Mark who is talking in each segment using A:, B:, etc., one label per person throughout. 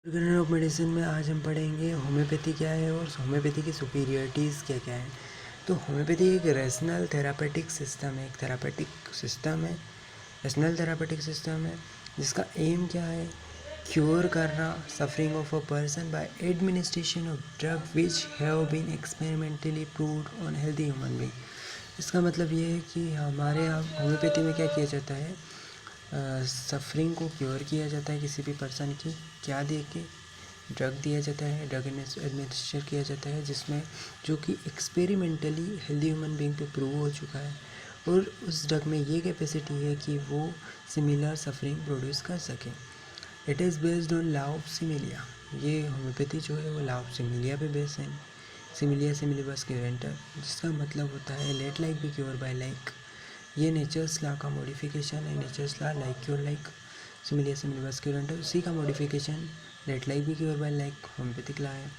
A: Organelle of medicine में आज हम पढ़ेंगे होम्योपैथी क्या है और होम्योपैथी की सुपीरियरिटीज़ क्या क्या है। तो होम्योपैथी एक रेशनल थेरापेटिक सिस्टम है, एक थेरापेटिक सिस्टम है, रेशनल थेरापेटिक सिस्टम है जिसका एम क्या है, क्योर करना suffering of a person by administration of drug which have been experimentally proved on healthy human being. इसका मतलब ये है कि हमारे यहाँ होम्योपैथी में क्या किया जाता है, सफरिंग को क्योर किया जाता है किसी भी पर्सन की, क्या दे के ड्रग दिया जाता है, ड्रग एडमिनिस्टर किया जाता है जिसमें जो कि एक्सपेरिमेंटली हेल्दी ह्यूमन बीइंग पे प्रूव हो चुका है और उस ड्रग में ये कैपेसिटी है कि वो सिमिलर सफरिंग प्रोड्यूस कर सके। It is based on law of सिमिलिया। ये होम्योपैथी जो है वो लॉ ऑफ सिमिलिया पे बेस है, सिमिलिया सिमिलिबस क्यूरेंटर, जिसका मतलब होता है let like be cure by like. ये नेचर्स लॉ का मॉडिफिकेशन है, nature's law like cure like, सिमिलिया सिमिलिबस क्यूरेंटर, उसी का modification let like be cure by like homoeopathic law है।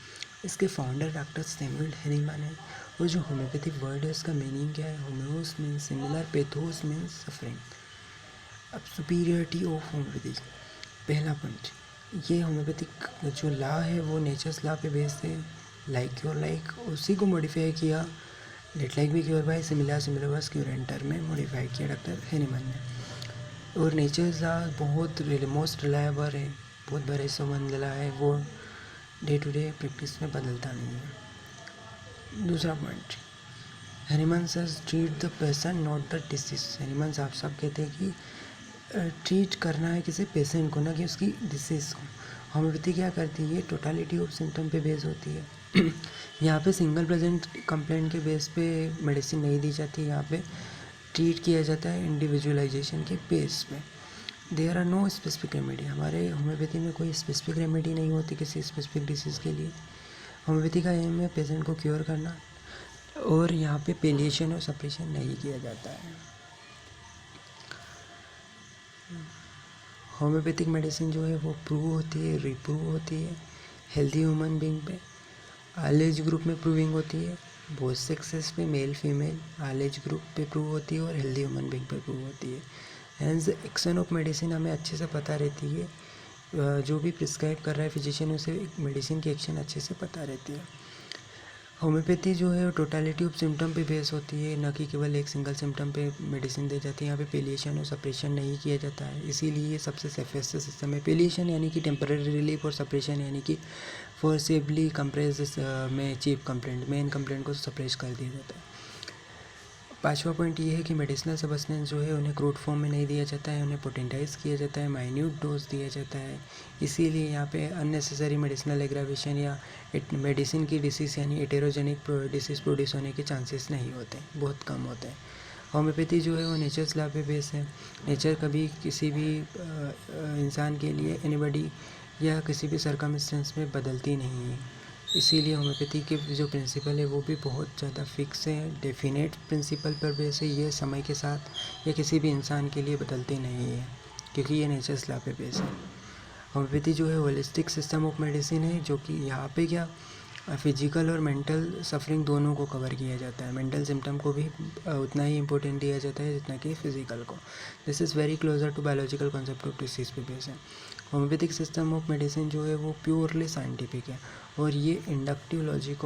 A: इसके फाउंडर डॉक्टर सैमुअल हैनीमैन है और जो होम्योपैथिक वर्ड है उसका मीनिंग क्या है, होम्योस means similar, pathos means suffering. अब सुपीरियरिटी ऑफ होम्योपैथी, पहला पॉइंट, ये होम्योपैथिक जो लॉ है वो नेचर्स लॉ पे बेस्ड है, लाइक क्योर लाइक, उसी को मॉडिफाई किया let like be cure by similar सिमिलबस क्यूरेंटर में मॉडिफाई किया डॉक्टर हैनीमैन ने। और नेचर्स लॉ बहुत मोस्ट रिलायबल है, बहुत बड़े संबंध लॉ है, वो डे टू डे प्रैक्टिस में बदलता नहीं है। दूसरा point, Hahnemann sir treat the patient not the disease. Hahnemann साहब सब कहते हैं कि ट्रीट करना है किसी पेशेंट को, ना कि उसकी डिसीज़ को। होम्योपैथी क्या करती है, टोटालिटी ऑफ सिम्टम पे बेस होती है। यहाँ पे सिंगल प्रेजेंट कंप्लेंट के बेस पे मेडिसिन नहीं दी जाती, यहाँ पे ट्रीट किया जाता है इंडिविजुअलाइजेशन के बेस पे। There are no specific remedy. हमारे होम्योपैथी में कोई स्पेसिफिक रेमेडी नहीं होती किसी स्पेसिफिक डिसीज़ के लिए। होम्योपैथी का एम है पेशेंट को क्योर करना और यहाँ पे पेलिएशन और सप्रेशन नहीं किया जाता है। होम्योपैथिक मेडिसिन जो है वो प्रूव होती है, रिप्रूव होती है हेल्दी ह्यूमन बीइंग पे, ऑल एज ग्रुप में प्रूविंग होती है, बोथ सेक्सेस पे, male female all age group पे प्रूव होती है और हेल्दी ह्यूमन बीइंग पे प्रूव होती है। हैंस एक्शन ऑफ मेडिसिन हमें अच्छे से पता रहती है, जो भी प्रिस्क्राइब कर रहा है फिजिशियन उसे मेडिसिन की एक्शन अच्छे से पता रहती है। होम्योपैथी जो है टोटालिटी ऑफ सिम्टम पे बेस होती है, न कि केवल एक सिंगल सिम्टम पे मेडिसिन दी जाती है। यहाँ पे पेलिएशन और सप्रेशन नहीं किया जाता है, इसीलिए सबसे सेफेस्ट सिस्टम है। पेलिएशन यानी कि टेम्पररी रिलीफ और सप्रेशन यानी कि फोर्सेबली कंप्रेस में चीफ कंप्लेंट, मेन कंप्लेंट को सप्रेस कर दिया जाता है। पांचवा पॉइंट ये है कि मेडिसिनल सब्सटेंस जो है उन्हें क्रूड फॉर्म में नहीं दिया जाता है, उन्हें पोटेंटाइज किया जाता है, माइन्यूट डोज दिया जाता है। इसीलिए यहाँ पे अननेसेसरी मेडिसिनल एग्रावेशन या मेडिसिन की डिसीज़ यानी एटेरोजेनिक डिसीज़ प्रोड्यूस होने के चांसेस नहीं होते, बहुत कम होते हैं। होम्योपैथी जो है वो नेचर्स लॉ पे बेस है। नेचर कभी किसी भी इंसान के लिए एनीबॉडी या किसी भी सर्कमस्टेंस में बदलती नहीं है, इसीलिए होम्योपैथी के जो प्रिंसिपल है वो भी बहुत ज़्यादा फिक्स है, डेफिनेट प्रिंसिपल पर बेस है। ये समय के साथ या किसी भी इंसान के लिए बदलते नहीं है क्योंकि ये नेचर्स लॉ पे बेस है। होम्योपैथी जो है होलिस्टिक सिस्टम ऑफ मेडिसिन है, जो कि यहाँ पे क्या फिजिकल और मेंटल सफरिंग दोनों को कवर किया जाता है। मेंटल सिम्टम को भी उतना ही इम्पोर्टेंट दिया जाता है जितना कि फिजिकल को। This is very closer to biological concept of disease पे बेस है। होम्योपैथिक सिस्टम ऑफ मेडिसिन जो है वो प्योरली साइंटिफिक है और ये इंडक्टिव लॉजिक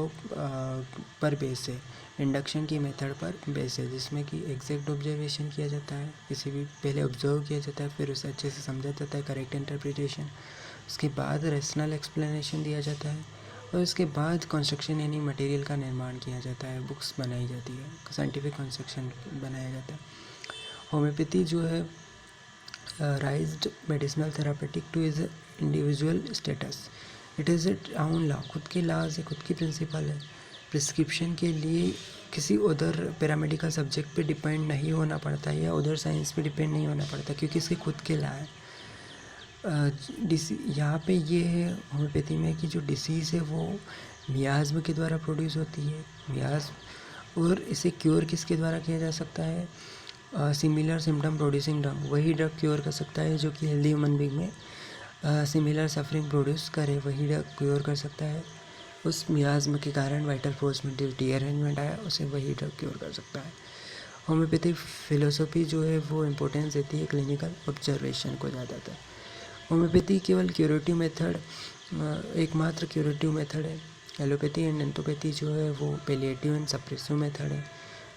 A: पर बेस है, इंडक्शन की मेथड पर बेस है, जिसमें कि एग्जैक्ट ऑब्जर्वेशन किया जाता है, किसी भी पहले ऑब्जर्व किया जाता है, फिर उसे अच्छे से समझा जाता है, करेक्ट इंटरप्रिटेशन, उसके बाद रेशनल एक्सप्लेनेशन दिया जाता है और उसके बाद कंस्ट्रक्शन यानी मटेरियल का निर्माण किया जाता है, बुक्स बनाई जाती है, साइंटिफिक कंस्ट्रक्शन बनाया जाता है। होम्योपैथी जो है राइज्ड medicinal therapeutic two is individual status, it is a own law, खुद के लॉज है, खुद की प्रिंसिपल है। प्रिस्क्रिप्शन के लिए किसी उधर पैरामेडिकल सब्जेक्ट पे डिपेंड नहीं होना पड़ता है या उधर साइंस पे डिपेंड नहीं होना पड़ता क्योंकि इसके खुद के लॉ है। यहाँ पे ये है होम्योपैथी में कि जो डिसीज़ है वो मियाज़्म के द्वारा प्रोड्यूस होती है, मियाज़्म, और इसे क्योर किसके द्वारा किया जा सकता है, सिमिलर सिम्टम प्रोड्यूसिंग ड्रग, वही ड्रग क्योर कर सकता है जो कि हेल्दी ह्यूमन बीइंग में सिमिलर सफरिंग प्रोड्यूस करे, वही ड्रग क्योर कर सकता है। उस मियाज़्म के कारण वाइटल फोर्स में रीअरेंजमेंट आया, उसे वही ड्रग क्योर कर सकता है। होम्योपैथी फिलोसफी जो है वो इम्पोर्टेंस देती है क्लिनिकल ऑब्जर्वेशन को ज़्यादातर। होम्योपैथी केवल क्यूरेटिव मेथड एकमात्र क्यूरेटिव मेथड है। एलोपैथी एंड एंथोपैथी जो है वो पैलिएटिव एंड सप्रेसिव मेथड है।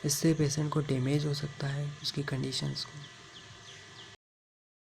A: इससे पेशेंट को डैमेज हो सकता है उसकी कंडीशंस को।